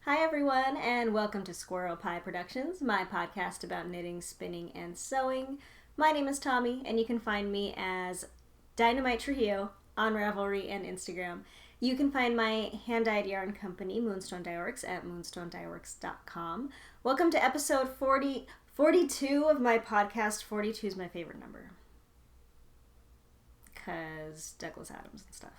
Hi everyone, and welcome to Squirrel Pie Productions, my podcast about knitting, spinning, and sewing. My name is Tommi, and you can find me as Dynamite Trujillo on Ravelry and Instagram. You can find my hand-dyed yarn company, Moonstone Dye Works, at moonstonedyeworks.com. Welcome to episode 42 of my podcast. 42 is my favorite number, because Douglas Adams and stuff.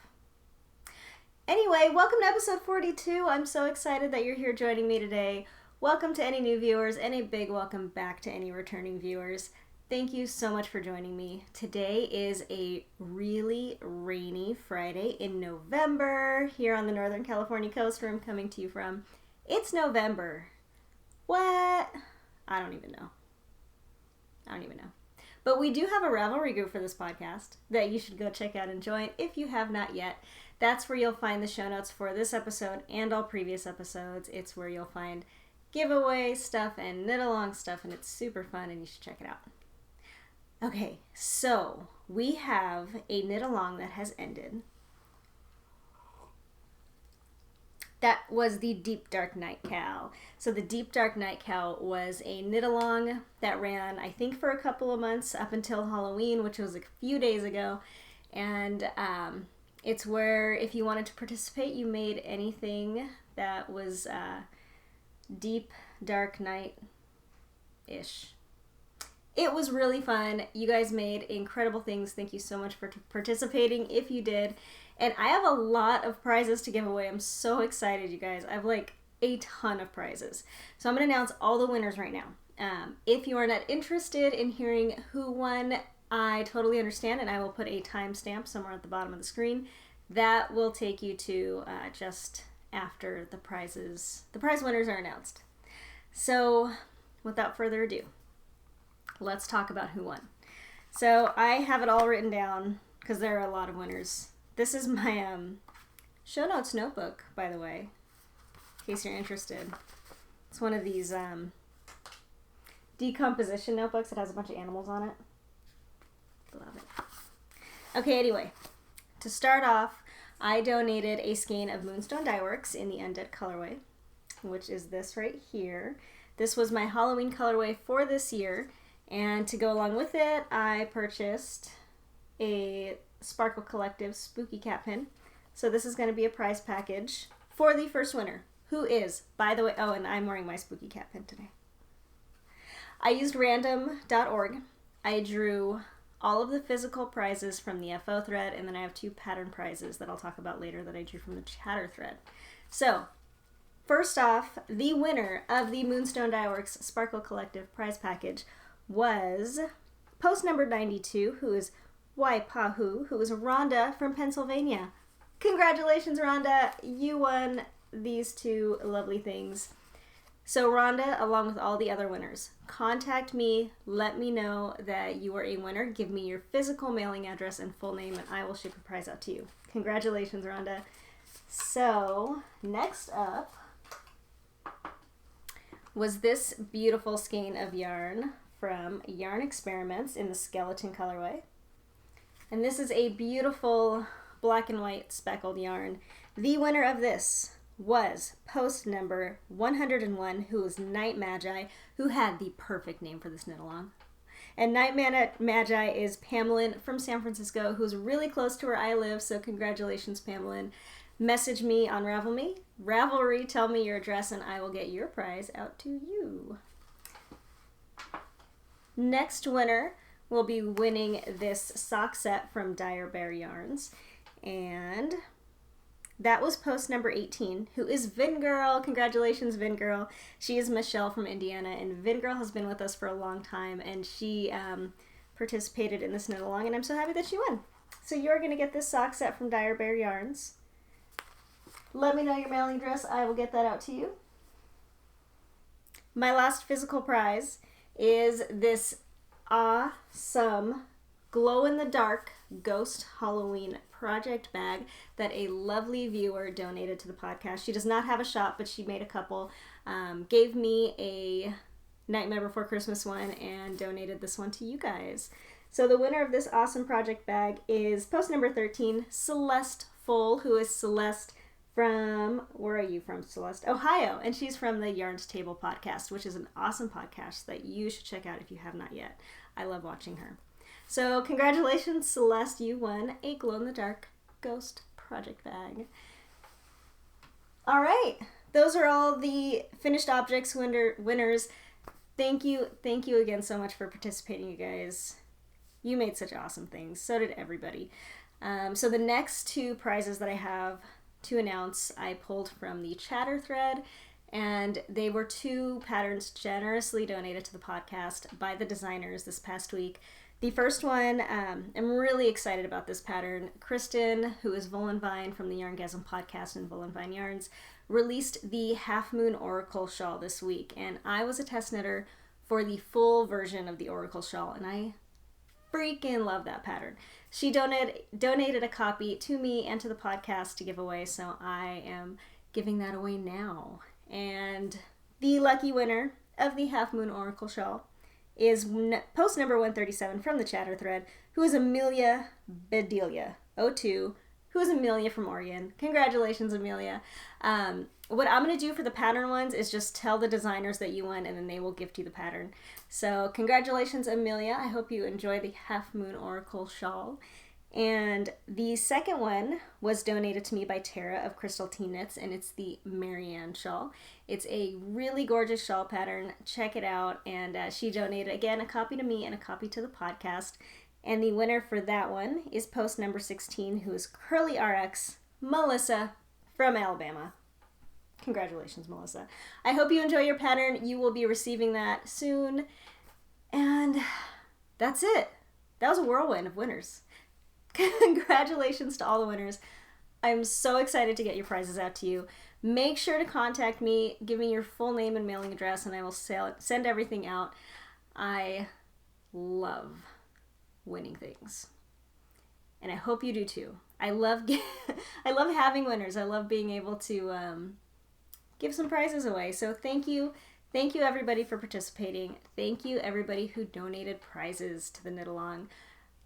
Anyway, welcome to episode 42. I'm so excited that you're here joining me today. Welcome to any new viewers, and a big welcome back to any returning viewers. Thank you so much for joining me. Today is a really rainy Friday in November here on the Northern California coast where I'm coming to you from. It's November. What? I don't even know. But we do have a Ravelry group for this podcast that you should go check out and join if you have not yet. That's where you'll find the show notes for this episode and all previous episodes. It's where you'll find giveaway stuff and knit along stuff, and it's super fun and you should check it out. Okay, so we have a knit along that has ended. That was the Deep Dark Night Cow. So the Deep Dark Night Cow was a knit along that ran, I think, for a couple of months up until Halloween, which was a few days ago. And it's where if you wanted to participate, you made anything that was deep, dark night-ish. It was really fun. You guys made incredible things. Thank you so much for participating if you did. And I have a lot of prizes to give away. I'm so excited, you guys. I have like a ton of prizes. So I'm going to announce all the winners right now. If you are not interested in hearing who won, I totally understand, and I will put a timestamp somewhere at the bottom of the screen. That will take you to just after the prize winners are announced. So without further ado, let's talk about who won. So I have it all written down because there are a lot of winners. This is my show notes notebook, by the way, in case you're interested. It's one of these decomposition notebooks that has a bunch of animals on it. Love it. Okay, anyway, to start off, I donated a skein of Moonstone Dye Works in the Undead colorway, which is this right here. This was my Halloween colorway for this year, and to go along with it, I purchased a Sparkle Collective Spooky Cat Pin. So this is going to be a prize package for the first winner, who is, by the way, oh, and I'm wearing my Spooky Cat Pin today. I used random.org. I drew all of the physical prizes from the FO thread, and then I have 2 pattern prizes that I'll talk about later that I drew from the chatter thread. So, first off, the winner of the Moonstone Dye Works Sparkle Collective prize package was post number 92, who is Waipahu, who is Rhonda from Pennsylvania. Congratulations, Rhonda! You won these 2 lovely things. So Rhonda, along with all the other winners, contact me, let me know that you are a winner, give me your physical mailing address and full name, and I will ship a prize out to you. Congratulations, Rhonda. So, next up was this beautiful skein of yarn from Yarn Experiments in the Skeleton colorway. And this is a beautiful black and white speckled yarn. The winner of this was post number 101, who was Night Magi, who had the perfect name for this knit along. And Night Magi is Pamela from San Francisco, who's really close to where I live, so congratulations, Pamela. Message me on Ravelry, tell me your address, and I will get your prize out to you. Next winner will be winning this sock set from Dire Bear Yarns, and that was post number 18, who is Vingirl. Congratulations, Vingirl. She is Michelle from Indiana, and Vingirl has been with us for a long time, and she participated in this knit along, and I'm so happy that she won. So you're going to get this sock set from Dire Bear Yarns. Let me know your mailing address. I will get that out to you. My last physical prize is this awesome glow-in-the-dark Ghost Halloween project bag that a lovely viewer donated to the podcast. She does not have a shop, but she made a couple. Gave me a Nightmare Before Christmas one and donated this one to you guys. So the winner of this awesome project bag is post number 13, Celeste Full, who is Celeste where are you from, Celeste? Ohio. And she's from the Yarns Table podcast, which is an awesome podcast that you should check out if you have not yet. I love watching her. So congratulations, Celeste. You won a glow-in-the-dark ghost project bag. All right. Those are all the finished objects winners. Thank you again so much for participating, you guys. You made such awesome things. So did everybody. So the next two prizes that I have to announce, I pulled from the chatter thread, and they were two patterns generously donated to the podcast by the designers this past week. The first one, I'm really excited about this pattern. Kristen, who is Volenvine from the Yarngasm podcast and Volenvine Yarns, released the Half Moon Oracle shawl this week, and I was a test knitter for the full version of the Oracle shawl, and I freaking love that pattern. She donated a copy to me and to the podcast to give away, so I am giving that away now. And the lucky winner of the Half Moon Oracle shawl is post number 137 from the chatter thread, who is Amelia Bedelia 02, who is Amelia from Oregon. Congratulations, Amelia. What I'm going to do for the pattern ones is just tell the designers that you won, and then they will gift you the pattern. So congratulations, Amelia. I hope you enjoy the Half Moon Oracle shawl. And the second one was donated to me by Tara of Crystal Tea Knits, and it's the Marianne shawl. It's a really gorgeous shawl pattern. Check it out. And she donated, again, a copy to me and a copy to the podcast. And the winner for that one is post number 16, who is Curly RX, Melissa from Alabama. Congratulations, Melissa. I hope you enjoy your pattern. You will be receiving that soon. And that's it. That was a whirlwind of winners. Congratulations to all the winners. I'm so excited to get your prizes out to you. Make sure to contact me, give me your full name and mailing address, and I will send everything out. I love winning things, and I hope you do too. I love having winners. I love being able to give some prizes away. So thank you everybody for participating. Thank you everybody who donated prizes to the Knit Along.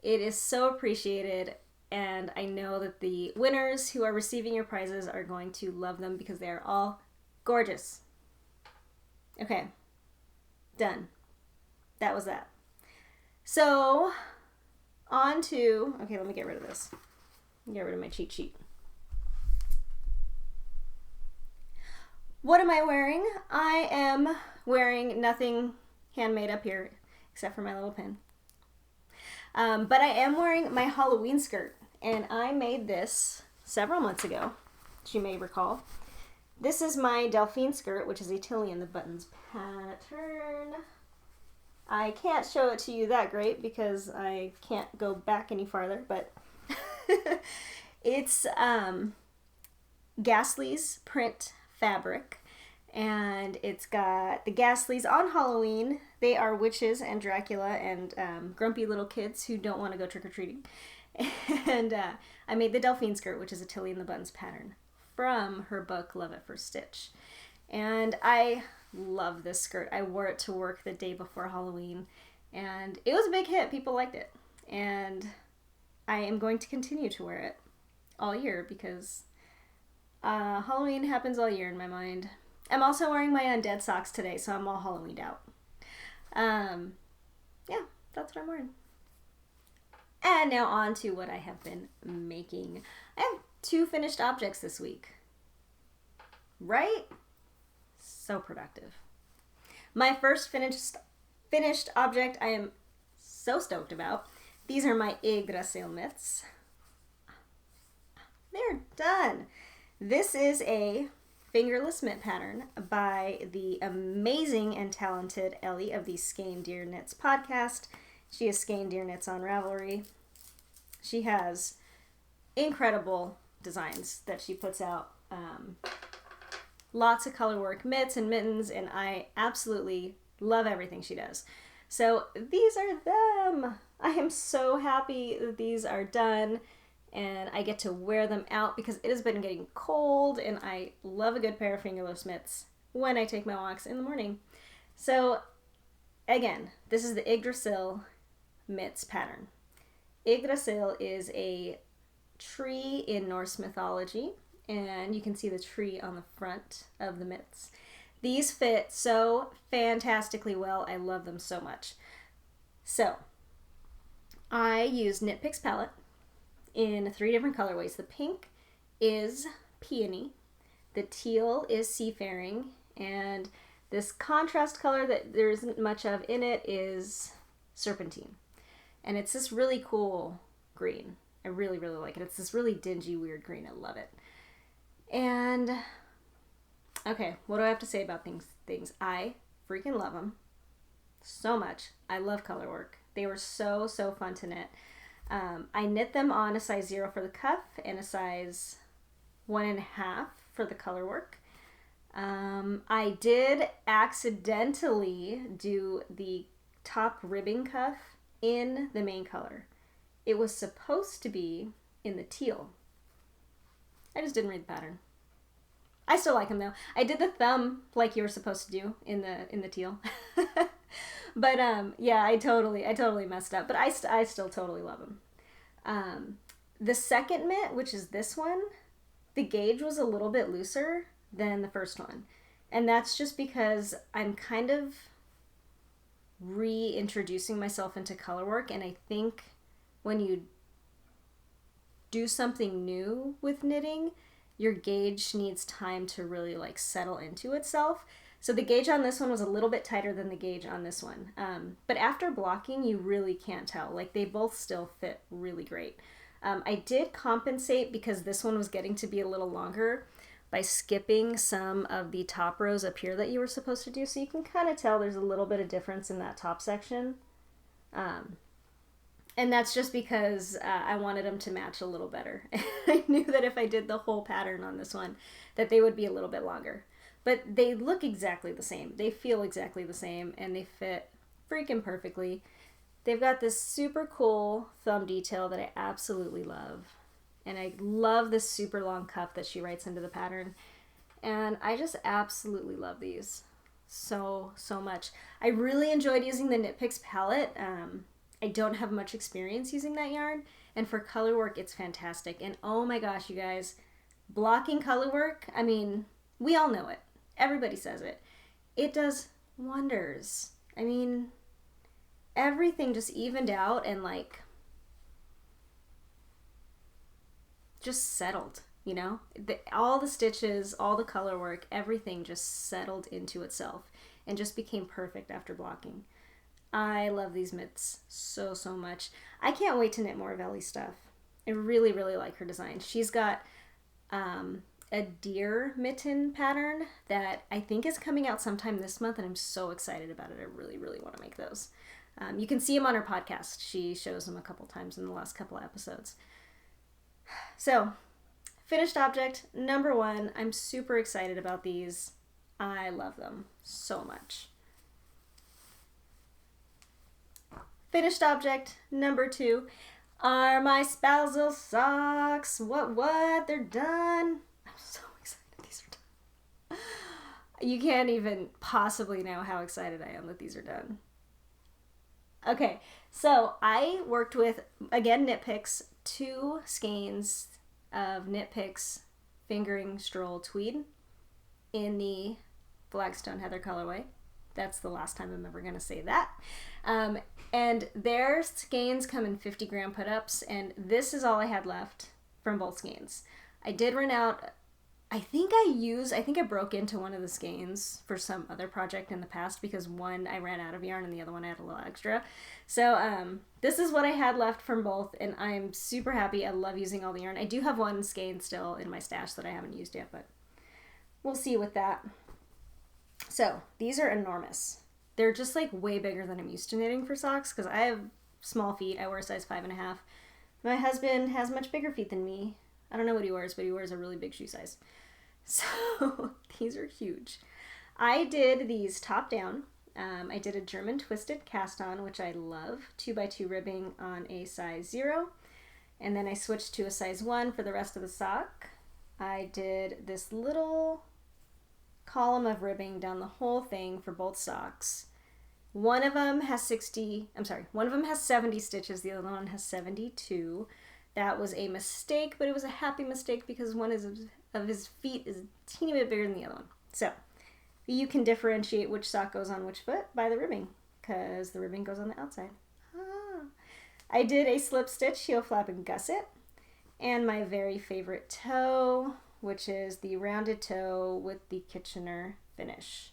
It is so appreciated, and I know that the winners who are receiving your prizes are going to love them because they are all gorgeous. Okay, done. That was that. So, okay, let me get rid of this. Get rid of my cheat sheet. What am I wearing? I am wearing nothing handmade up here except for my little pin. But I am wearing my Halloween skirt, and I made this several months ago, as you may recall. This is my Delphine skirt, which is a Tilly in the Buttons pattern. I can't show it to you that great because I can't go back any farther, but it's Ghastly's print fabric, and it's got the Ghastlies on Halloween. They are witches and Dracula and grumpy little kids who don't want to go trick-or-treating. And I made the Delphine skirt, which is a Tilly in the Buttons pattern, from her book Love at First Stitch. And I love this skirt. I wore it to work the day before Halloween, and it was a big hit. People liked it. And I am going to continue to wear it all year because Halloween happens all year in my mind. I'm also wearing my undead socks today, so I'm all Halloweened out. Yeah, that's what I'm wearing. And now on to what I have been making. I have 2 finished objects this week. Right? So productive. My first finished object I am so stoked about. These are my Yggdrasil mitts. They're done. This is a fingerless mitt pattern by the amazing and talented Ellie of the Skein Deer Knits podcast. She is Skein Deer Knits on Ravelry. She has incredible designs that she puts out. Lots of color work, mitts and mittens, and I absolutely love everything she does. So these are them. I am so happy that these are done and I get to wear them out because it has been getting cold, and I love a good pair of fingerless mitts when I take my walks in the morning. So again, this is the Yggdrasil mitts pattern. Yggdrasil is a tree in Norse mythology, and you can see the tree on the front of the mitts. These fit so fantastically well. I love them so much. So I used Knit Picks palette in 3 different colorways. The pink is Peony, the teal is Seafaring, and this contrast color that there isn't much of in it is Serpentine. And it's this really cool green. I really, really like it. It's this really dingy, weird green. I love it. And, okay, what do I have to say about things? I freaking love them so much. I love color work. They were so, so fun to knit. I knit them on a size 0 for the cuff and a size 1.5 for the color work. I did accidentally do the top ribbing cuff in the main color. It was supposed to be in the teal. I just didn't read the pattern. I still like them though. I did the thumb like you were supposed to do in the teal. But yeah, I totally messed up. But I still totally love them. The second mitt, which is this one, the gauge was a little bit looser than the first one. And that's just because I'm kind of reintroducing myself into color work, and I think when you do something new with knitting, your gauge needs time to really like settle into itself. So the gauge on this one was a little bit tighter than the gauge on this one. But after blocking, you really can't tell. Like, they both still fit really great. I did compensate because this one was getting to be a little longer by skipping some of the top rows up here that you were supposed to do. So you can kind of tell there's a little bit of difference in that top section. And that's just because I wanted them to match a little better. I knew that if I did the whole pattern on this one, that they would be a little bit longer. But they look exactly the same. They feel exactly the same, and they fit freaking perfectly. They've got this super cool thumb detail that I absolutely love. And I love this super long cuff that she writes into the pattern. And I just absolutely love these so, so much. I really enjoyed using the Knit Picks palette. I don't have much experience using that yarn. And for color work, it's fantastic. And oh my gosh, you guys, blocking color work, I mean, we all know it. Everybody says it. It does wonders. I mean, everything just evened out and like just settled, you know? All the stitches, all the color work, everything just settled into itself and just became perfect after blocking. I love these mitts so, so much. I can't wait to knit more of Ellie's stuff. I really, really like her design. She's got a deer mitten pattern that I think is coming out sometime this month, and I'm so excited about it. I really, really want to make those. You can see them on her podcast. She shows them a couple times in the last couple of episodes. So, finished object number 1. I'm super excited about these. I love them so much. Finished object number 2 are my spousal socks. What? They're done. I'm so excited these are done. You can't even possibly know how excited I am that these are done. Okay, so I worked with, again, Knit Picks, 2 skeins of Knit Picks Fingering Stroll Tweed in the Flagstone Heather colorway. That's the last time I'm ever going to say that. And their skeins come in 50 gram put-ups, and this is all I had left from both skeins. I did run out. I think I broke into one of the skeins for some other project in the past because one I ran out of yarn and the other one I had a little extra. So this is what I had left from both, and I'm super happy. I love using all the yarn. I do have one skein still in my stash that I haven't used yet, but we'll see with that. So these are enormous. They're just like way bigger than I'm used to knitting for socks because I have small feet. I wear a size 5.5. My husband has much bigger feet than me. I don't know what he wears, but he wears a really big shoe size. So these are huge. I did these top down. I did a German twisted cast on, which I love, 2x2 ribbing on a size 0. And then I switched to a size 1 for the rest of the sock. I did this little column of ribbing down the whole thing for both socks. One of them has 70 stitches, the other one has 72. That was a mistake, but it was a happy mistake because one is of his feet is a teeny bit bigger than the other one. So you can differentiate which sock goes on which foot by the ribbing, because the ribbing goes on the outside. I did a slip stitch, heel flap, and gusset, and my very favorite toe, which is the rounded toe with the Kitchener finish.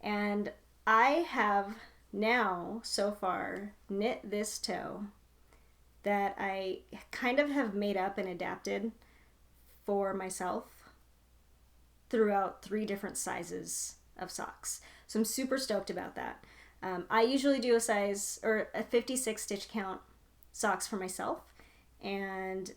And I have now, so far, knit this toe that I kind of have made up and adapted for myself throughout 3 different sizes of socks. So I'm super stoked about that. I usually do a size or a 56 stitch count socks for myself, and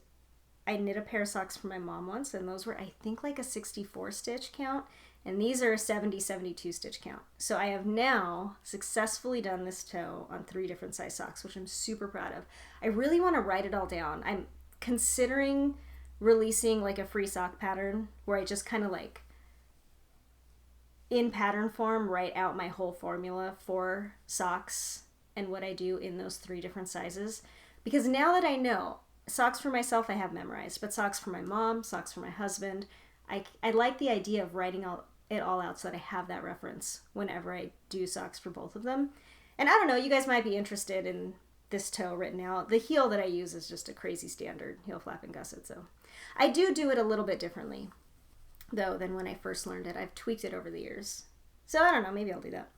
I knit a pair of socks for my mom once, and those were, I think, like a 64 stitch count, and these are a 72 stitch count. So I have now successfully done this toe on 3 different size socks, which I'm super proud of. I really want to write it all down. I'm considering releasing like a free sock pattern where I just kind of like in pattern form write out my whole formula for socks and what I do in those 3 different sizes. Because now that I know, socks for myself I have memorized, but socks for my mom, socks for my husband, I like the idea of writing it all out so that I have that reference whenever I do socks for both of them. And I don't know, you guys might be interested in this toe written out. The heel that I use is just a crazy standard heel flap and gusset, so I do it a little bit differently though than when I first learned it. I've tweaked it over the years. So I don't know, maybe I'll do that.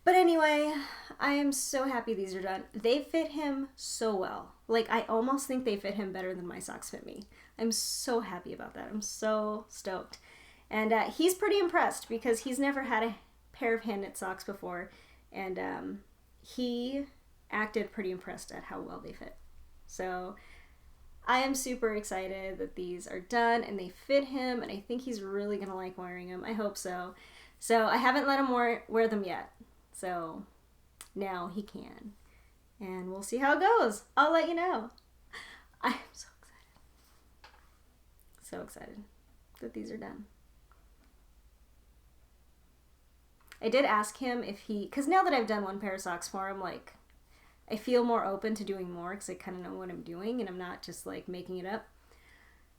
But anyway, I am so happy these are done. They fit him so well. Like, I almost think they fit him better than my socks fit me. I'm so happy about that. I'm so stoked. And he's pretty impressed because he's never had a pair of hand knit socks before. And he acted pretty impressed at how well they fit. So I am super excited that these are done and they fit him, and I think he's really going to like wearing them. I hope so. So I haven't let him wear them yet. So now he can. And we'll see how it goes. I'll let you know. I'm so excited. So excited that these are done. I did ask him if because now that I've done 1 pair of socks for him, like, I feel more open to doing more because I kind of know what I'm doing and I'm not just like making it up.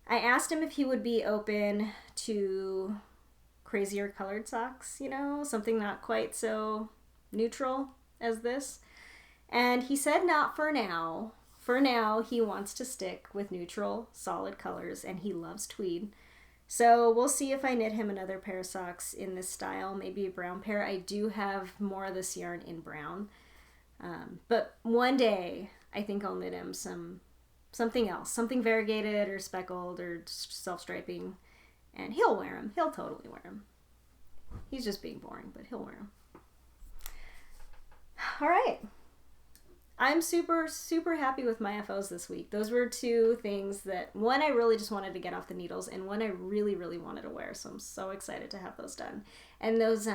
I asked him if he would be open to crazier colored socks, you know, something not quite so neutral as this. And he said not for now. For now, he wants to stick with neutral, solid colors, and he loves tweed. So we'll see if I knit him another pair of socks in this style, maybe a brown pair. I do have more of this yarn in brown. But one day, I think I'll knit him something else, something variegated or speckled or self-striping, and he'll wear them. He'll totally wear them. He's just being boring, but he'll wear them. All right. I'm super, super happy with my FOs this week. Those were 2 things that, one, I really just wanted to get off the needles, and one I really, really wanted to wear, so I'm so excited to have those done. And those,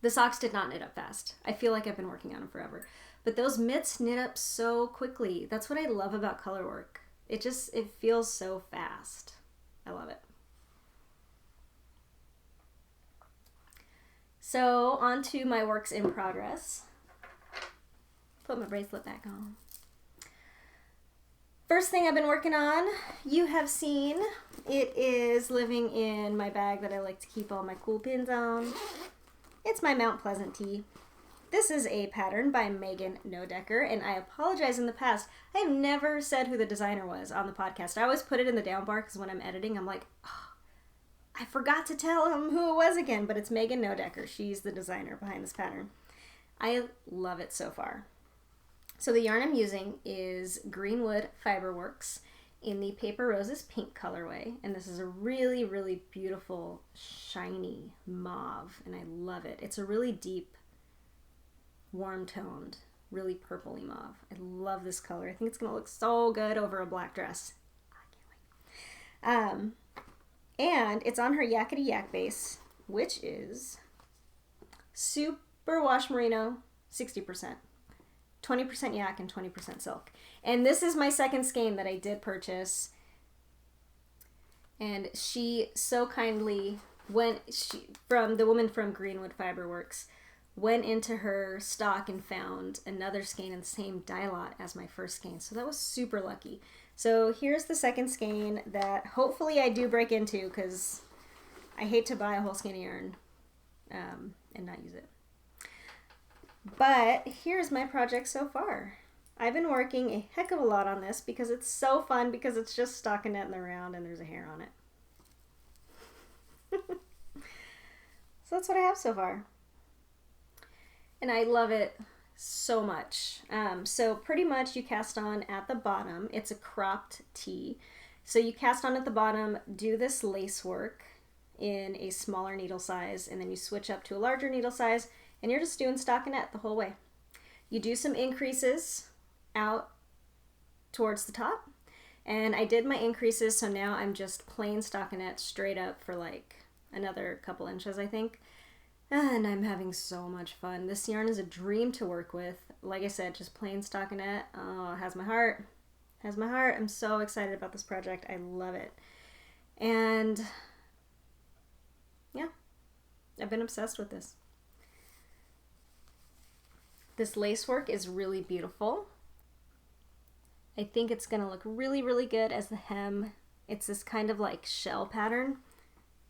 the socks did not knit up fast. I feel like I've been working on them forever. But those mitts knit up so quickly. That's what I love about color work. It feels so fast. I love it. So, on to my works in progress. Put my bracelet back on. First thing I've been working on, you have seen. It is living in my bag that I like to keep all my cool pins on. It's my Mount Pleasant tee. This is a pattern by Megan Nodecker, and I apologize in the past. I have never said who the designer was on the podcast. I always put it in the down bar because when I'm editing, I'm like, oh, I forgot to tell him who it was again, but it's Megan Nodecker. She's the designer behind this pattern. I love it so far. So the yarn I'm using is Greenwood Fiberworks in the Paper Roses pink colorway, and this is a really, really beautiful, shiny mauve, and I love it. It's a really deep, warm-toned, really purpley mauve. I love this color. I think it's going to look so good over a black dress. I can't wait. And it's on her Yakety Yak base, which is super wash merino, 60%. 20% yak and 20% silk. And this is my second skein that I did purchase. And she so kindly from the woman from Greenwood Fiberworks, went into her stock and found another skein in the same dye lot as my first skein. So that was super lucky. So here's the second skein that hopefully I do break into, because I hate to buy a whole skein of yarn and not use it. But here's my project so far. I've been working a heck of a lot on this because it's so fun, because it's just stockinette in the round and there's a hair on it. So that's what I have so far. And I love it so much. So pretty much you cast on at the bottom. It's a cropped tee. So you cast on at the bottom, do this lace work in a smaller needle size, and then you switch up to a larger needle size, and you're just doing stockinette the whole way. You do some increases out towards the top, and I did my increases, so now I'm just plain stockinette straight up for like another couple inches, I think. And I'm having so much fun. This yarn is a dream to work with. Like I said, just plain stockinette. Oh, it has my heart. It has my heart. I'm so excited about this project. I love it. And yeah, I've been obsessed with this. This lace work is really beautiful. I think it's gonna look really, really good as the hem. It's this kind of like shell pattern,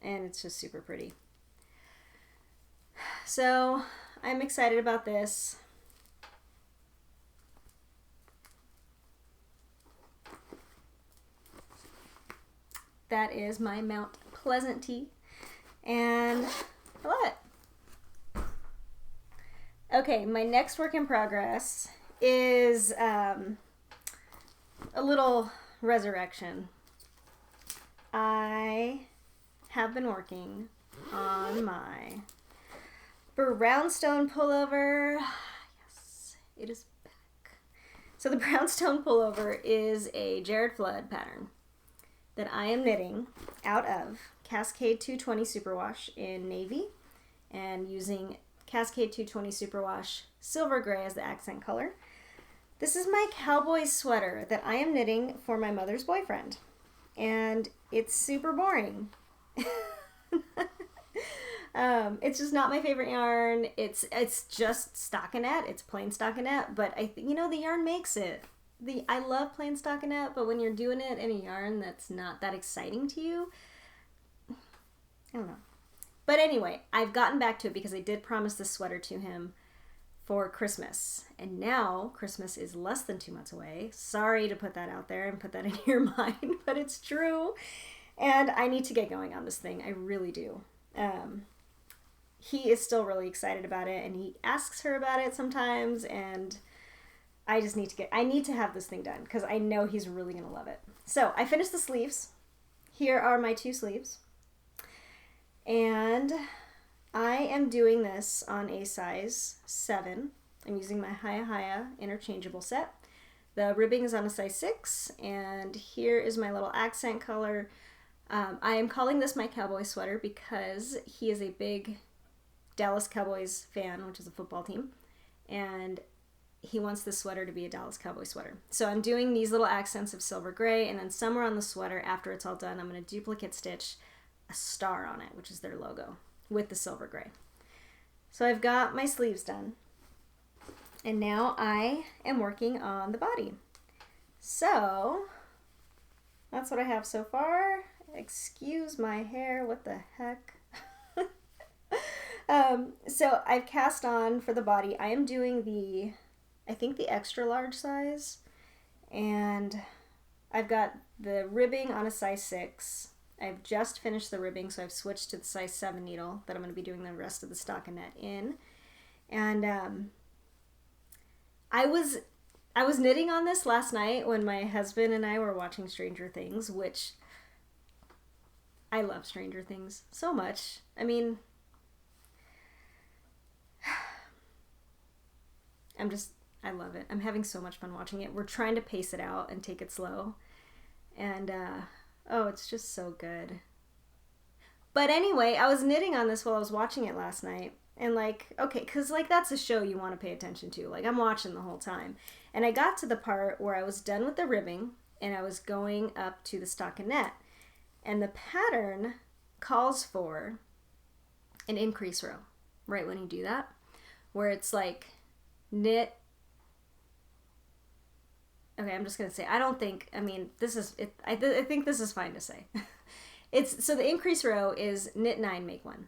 and it's just super pretty. So I'm excited about this. That is my Mount Pleasant tee, and I love it. Okay, my next work in progress is a little resurrection. I have been working on my brownstone pullover. Yes, it is back. So the brownstone pullover is a Jared Flood pattern that I am knitting out of Cascade 220 Superwash in navy, and using Cascade 220 Superwash silver gray as the accent color. This is my cowboy sweater that I am knitting for my mother's boyfriend, and it's super boring. It's just not my favorite yarn. It's just stockinette. It's plain stockinette, but the yarn makes it. I love plain stockinette, but when you're doing it in a yarn that's not that exciting to you, I don't know. But anyway, I've gotten back to it because I did promise this sweater to him for Christmas, and now Christmas is less than 2 months away. Sorry to put that out there and put that in your mind, but it's true, and I need to get going on this thing. I really do. He is still really excited about it, and he asks her about it sometimes, and I just need to have this thing done because I know he's really going to love it. So I finished the sleeves. Here are my 2 sleeves. And I am doing this on a size 7. I'm using my Haya interchangeable set. The ribbing is on a size 6, and here is my little accent color. I am calling this my cowboy sweater because he is a big Dallas Cowboys fan, which is a football team, and he wants this sweater to be a Dallas Cowboy sweater. So I'm doing these little accents of silver gray, and then somewhere on the sweater, after it's all done, I'm going to duplicate stitch a star on it, which is their logo, with the silver gray. So I've got my sleeves done, and now I am working on the body. So that's what I have so far. Excuse my hair, what the heck? So I've cast on for the body. I am doing I think the extra large size, and I've got the ribbing on a size 6. I've just finished the ribbing, so I've switched to the size 7 needle that I'm going to be doing the rest of the stockinette in. And I was knitting on this last night when my husband and I were watching Stranger Things, which I love Stranger Things so much. I mean, I love it. I'm having so much fun watching it. We're trying to pace it out and take it slow. And, oh, it's just so good. But anyway, I was knitting on this while I was watching it last night. And okay, because that's a show you want to pay attention to. I'm watching the whole time. And I got to the part where I was done with the ribbing and I was going up to the stockinette. And the pattern calls for an increase row right when you do that, where it's knit okay, I'm just going to say, I don't think, I mean, this is, I think this is fine to say. So the increase row is knit 9, make 1,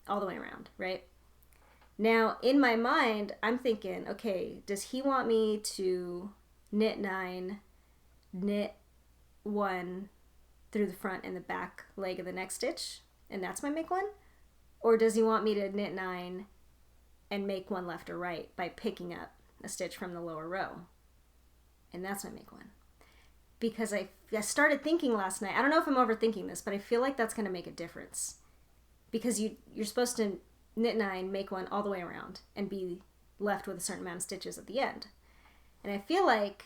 all the way around, right? Now, in my mind, I'm thinking, okay, does he want me to knit 9, knit 1 through the front and the back leg of the next stitch, and that's my make 1? Or does he want me to knit 9 and make 1 left or right by picking up a stitch from the lower row? And that's my make 1. Because I started thinking last night, I don't know if I'm overthinking this, but I feel like that's going to make a difference. Because you're supposed to knit 9, make 1 all the way around, and be left with a certain amount of stitches at the end. And I feel like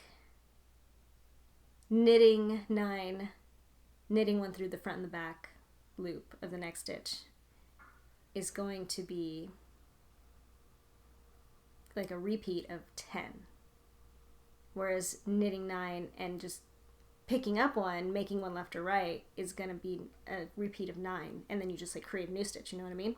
knitting 9, knitting 1 through the front and the back loop of the next stitch is going to be like a repeat of 10. Whereas knitting 9 and just picking up 1, making 1 left or right is going to be a repeat of 9, and then you just like create a new stitch, you know what I mean?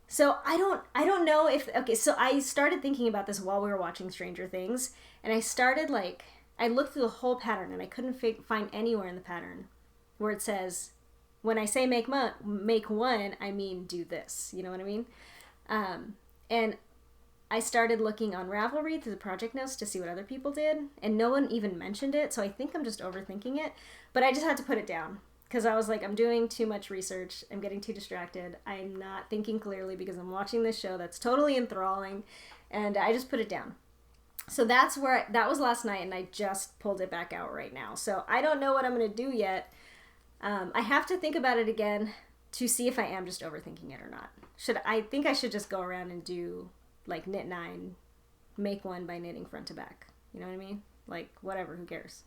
So I don't know if, okay, so I started thinking about this while we were watching Stranger Things, and I started like, I looked through the whole pattern and I couldn't find anywhere in the pattern where it says, when I say make 1, I mean do this, you know what I mean? And I started looking on Ravelry through the project notes to see what other people did, and no one even mentioned it, so I think I'm just overthinking it, but I just had to put it down, because I was like, I'm doing too much research, I'm getting too distracted, I'm not thinking clearly because I'm watching this show that's totally enthralling, and I just put it down. So that was last night, and I just pulled it back out right now, so I don't know what I'm going to do yet. I have to think about it again to see if I am just overthinking it or not. I think I should just go around and do like knit 9, make 1 by knitting front to back. You know what I mean? Like, whatever, who cares?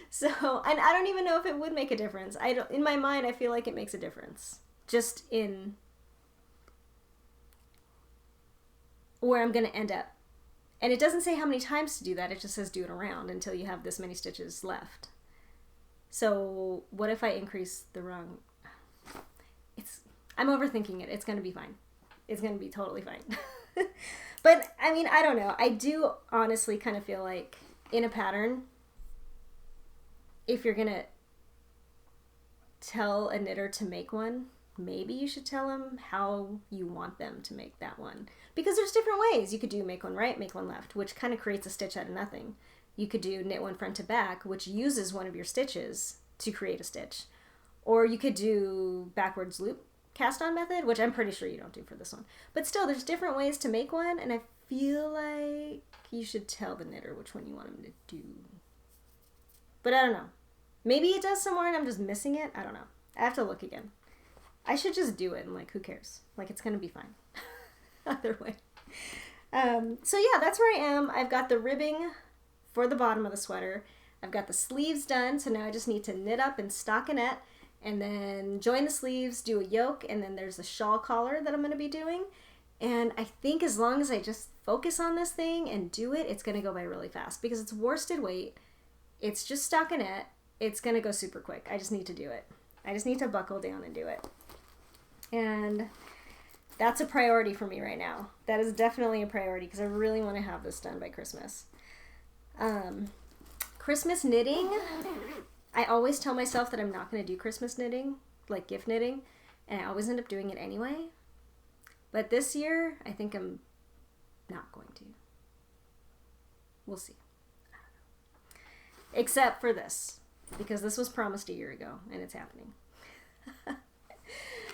So, and I don't even know if it would make a difference. In my mind, I feel like it makes a difference. Just in where I'm going to end up. And it doesn't say how many times to do that. It just says do it around until you have this many stitches left. So, what if I increase the wrong... I'm overthinking it. It's going to be fine. It's going to be totally fine. But, I mean, I don't know. I do honestly kind of feel like in a pattern, if you're going to tell a knitter to make 1, maybe you should tell them how you want them to make that 1. Because there's different ways. You could do make 1 right, make 1 left, which kind of creates a stitch out of nothing. You could do knit 1 front to back, which uses one of your stitches to create a stitch. Or you could do backwards loop cast on method, which I'm pretty sure you don't do for this one. But still, there's different ways to make 1, and I feel like you should tell the knitter which one you want them to do. But I don't know. Maybe it does somewhere and I'm just missing it. I don't know. I have to look again. I should just do it and like, who cares? Like, it's going to be fine. Either way. So yeah, that's where I am. I've got the ribbing for the bottom of the sweater. I've got the sleeves done, so now I just need to knit up and stockinette, and then join the sleeves, do a yoke, and then there's the shawl collar that I'm going to be doing. And I think as long as I just focus on this thing and do it, it's going to go by really fast because it's worsted weight. It's just stockinette. It's going to go super quick. I just need to do it. I just need to buckle down and do it. And that's a priority for me right now. That is definitely a priority because I really want to have this done by Christmas. Christmas knitting, I always tell myself that I'm not going to do Christmas knitting, like gift knitting, and I always end up doing it anyway. But this year, I think I'm not going to. We'll see. I don't know. Except for this, because this was promised a year ago, and it's happening.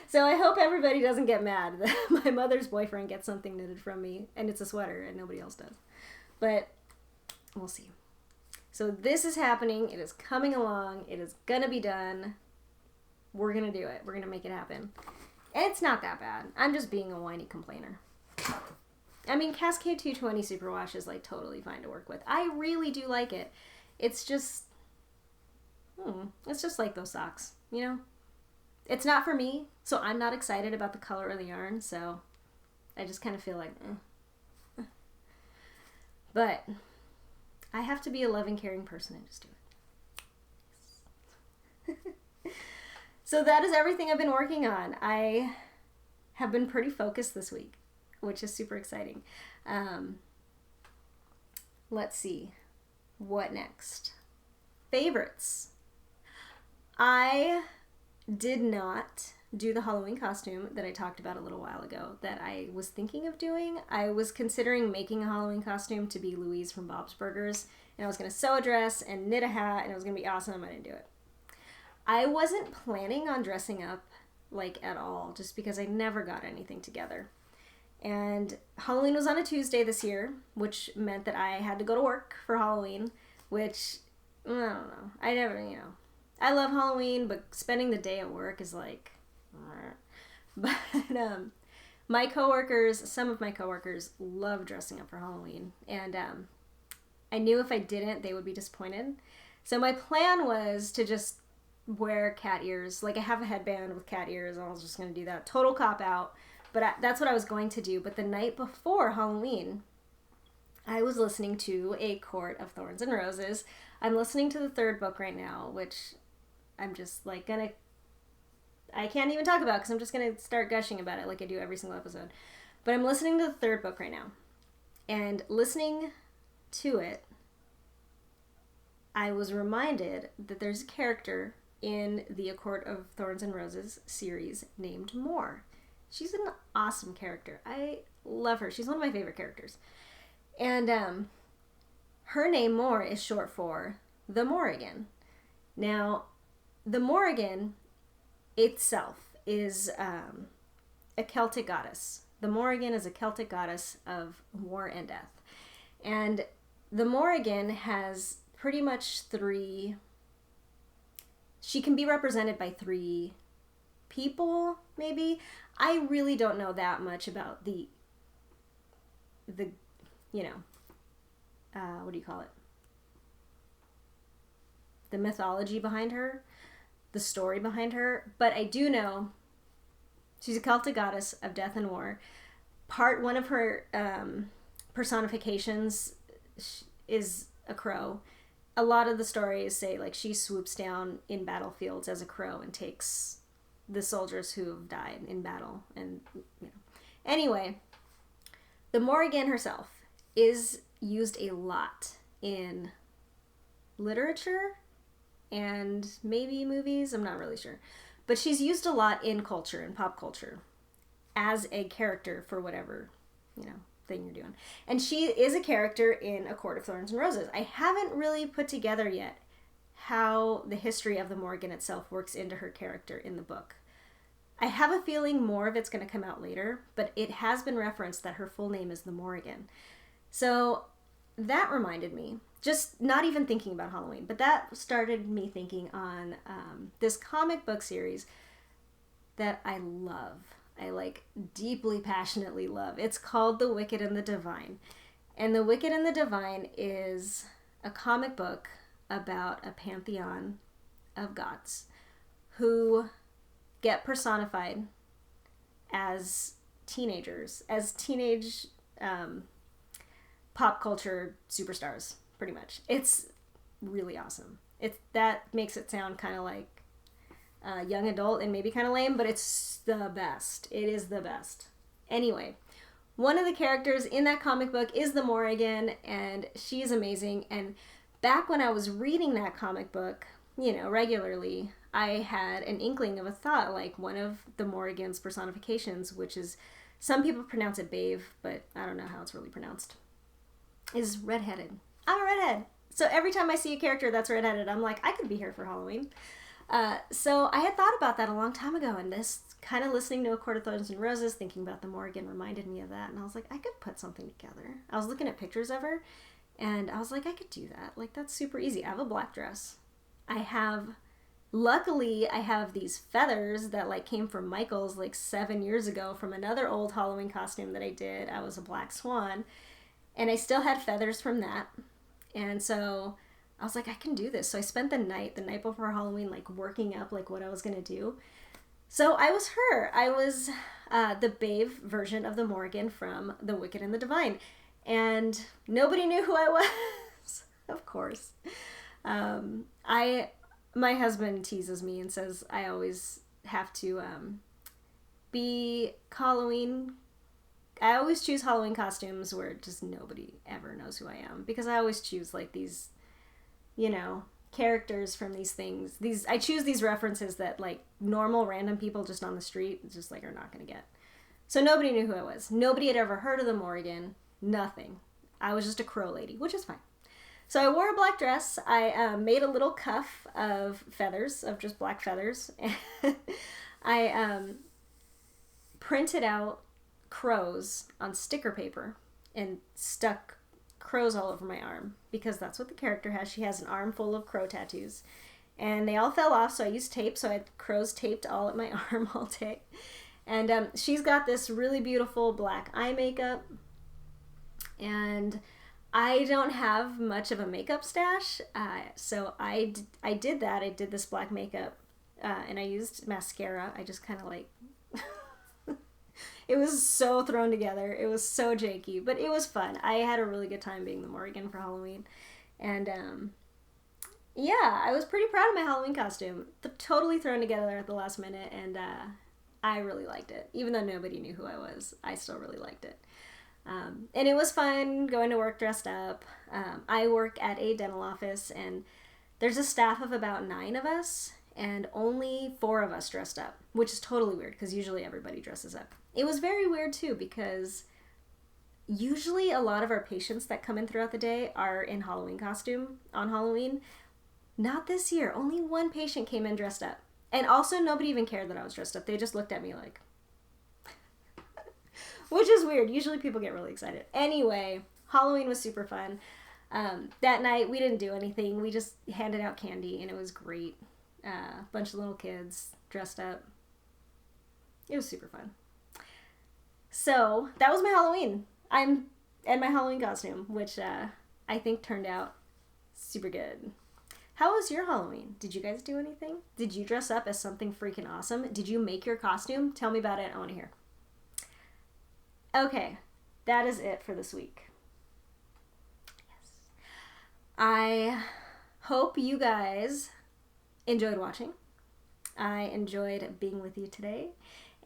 So I hope everybody doesn't get mad that my mother's boyfriend gets something knitted from me, and it's a sweater, and nobody else does. But we'll see. So this is happening. It is coming along. It is going to be done. We're going to do it. We're going to make it happen. And it's not that bad. I'm just being a whiny complainer. I mean, Cascade 220 Superwash is like totally fine to work with. I really do like it. It's just like those socks, you know? It's not for me, so I'm not excited about the color of the yarn, so I just kind of feel like, But I have to be a loving, caring person and just do it. Yes. So that is everything I've been working on. I have been pretty focused this week, which is super exciting. let's see. What next? Favorites. I did not do the Halloween costume that I talked about a little while ago that I was thinking of doing. I was considering making a Halloween costume to be Louise from Bob's Burgers, and I was going to sew a dress and knit a hat, and it was going to be awesome. I didn't do it. I wasn't planning on dressing up like at all, just because I never got anything together. And Halloween was on a Tuesday this year, which meant that I had to go to work for Halloween, which, I don't know. I never, I love Halloween, but spending the day at work is like, but my coworkers, some of my coworkers love dressing up for Halloween, and I knew if I didn't, they would be disappointed. So my plan was to just wear cat ears. Like, I have a headband with cat ears, and I was just going to do that. Total cop-out, but that's what I was going to do. But the night before Halloween, I was listening to A Court of Thorns and Roses. I'm listening to the third book right now, which I'm just, like, I can't even talk about because I'm just going to start gushing about it like I do every single episode. But I'm listening to the third book right now. And listening to it, I was reminded that there's a character in the A Court of Thorns and Roses series named Moore. She's an awesome character. I love her. She's one of my favorite characters. And her name Moore is short for the Morrigan. Now, the Morrigan itself is a Celtic goddess. The Morrigan is a Celtic goddess of war and death. And the Morrigan has pretty much she can be represented by 3 people, maybe. I really don't know that much about the what do you call it? The mythology behind her, the story behind her, but I do know she's a Celtic goddess of death and war. One of her personifications is a crow. A lot of the stories say, like, she swoops down in battlefields as a crow and takes the soldiers who have died in battle. And, Anyway, the Morrigan herself is used a lot in literature and maybe movies. I'm not really sure. But she's used a lot in culture and pop culture as a character for whatever, thing you're doing. And she is a character in A Court of Thorns and Roses. I haven't really put together yet how the history of the Morrigan itself works into her character in the book. I have a feeling more of it's going to come out later, but it has been referenced that her full name is the Morrigan. So that reminded me, just not even thinking about Halloween, but that started me thinking on this comic book series that I love. I deeply, passionately love. It's called The Wicked and the Divine. And The Wicked and the Divine is a comic book about a pantheon of gods who get personified as teenagers, as teenage pop culture superstars, pretty much. It's really awesome. That makes it sound kind of like young adult and maybe kind of lame, but it's the best. It is the best. Anyway, one of the characters in that comic book is the Morrigan, and she is amazing. And back when I was reading that comic book, regularly, I had an inkling of a thought, like one of the Morrigan's personifications, which is, some people pronounce it Babe, but I don't know how it's really pronounced, is redheaded. I'm a redhead. So every time I see a character that's redheaded, I'm like, I could be here for Halloween. So I had thought about that a long time ago, and this kind of listening to A Court of Thorns and Roses, thinking about the Morrigan reminded me of that, and I was like, I could put something together. I was looking at pictures of her, and I was like, I could do that. That's super easy. I have a black dress. Luckily, I have these feathers that came from Michael's 7 years ago from another old Halloween costume that I did. I was a black swan, and I still had feathers from that, and so I was like, I can do this. So I spent the night before Halloween, working up, what I was going to do. So I was her. I was the Babe version of the Morrigan from The Wicked and the Divine. And nobody knew who I was, of course. My husband teases me and says I always have to be Halloween I always choose Halloween costumes where just nobody ever knows who I am, because I always choose like these, you know, characters from these things. I choose these references that like normal random people just on the street just like are not gonna get. So nobody knew who I was. Nobody had ever heard of the Morrigan. Nothing. I was just a crow lady, which is fine. So I wore a black dress. I made a little cuff of feathers, of just black feathers. I printed out crows on sticker paper and stuck crows all over my arm, because that's what the character has. She has an arm full of crow tattoos. And they all fell off, so I used tape. So I had crows taped all at my arm all day. And she's got this really beautiful black eye makeup. And I don't have much of a makeup stash, so I did that. I did this black makeup, and I used mascara. I just kind of like... It was so thrown together. It was so janky, but it was fun. I had a really good time being the Morrigan for Halloween. And yeah, I was pretty proud of my Halloween costume. Totally thrown together at the last minute, and I really liked it. Even though nobody knew who I was, I still really liked it. And it was fun going to work dressed up. I work at a dental office, and there's a staff of about 9 of us, and only 4 of us dressed up, which is totally weird because usually everybody dresses up. It was very weird too, because usually a lot of our patients that come in throughout the day are in Halloween costume on Halloween. Not this year. Only 1 patient came in dressed up. And also nobody even cared that I was dressed up. They just looked at me like... Which is weird. Usually people get really excited. Anyway, Halloween was super fun. That night we didn't do anything. We just handed out candy, and it was great. A bunch of little kids dressed up. It was super fun. So that was my Halloween. And my Halloween costume, which I think turned out super good. How was your Halloween? Did you guys do anything? Did you dress up as something freaking awesome? Did you make your costume? Tell me about it. I want to hear. Okay, that is it for this week. Yes. I hope you guys enjoyed watching. I enjoyed being with you today.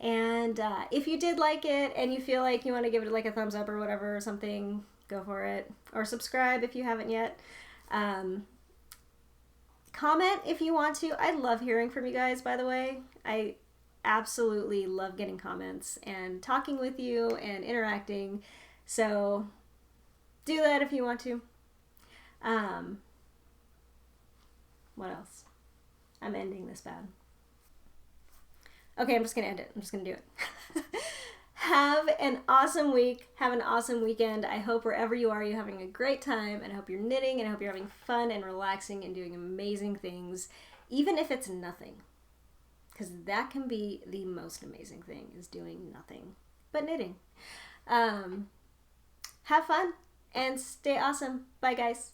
And if you did like it and you feel like you want to give it like a thumbs up or whatever or something, go for it. Or subscribe if you haven't yet. Comment if you want to. I love hearing from you guys, by the way. I absolutely love getting comments and talking with you and interacting. So do that if you want to. What else? I'm ending this bad. Okay, I'm just going to end it. I'm just going to do it. Have an awesome week. Have an awesome weekend. I hope wherever you are, you're having a great time. And I hope you're knitting, and I hope you're having fun and relaxing and doing amazing things, even if it's nothing. Because that can be the most amazing thing, is doing nothing but knitting. Have fun and stay awesome. Bye, guys.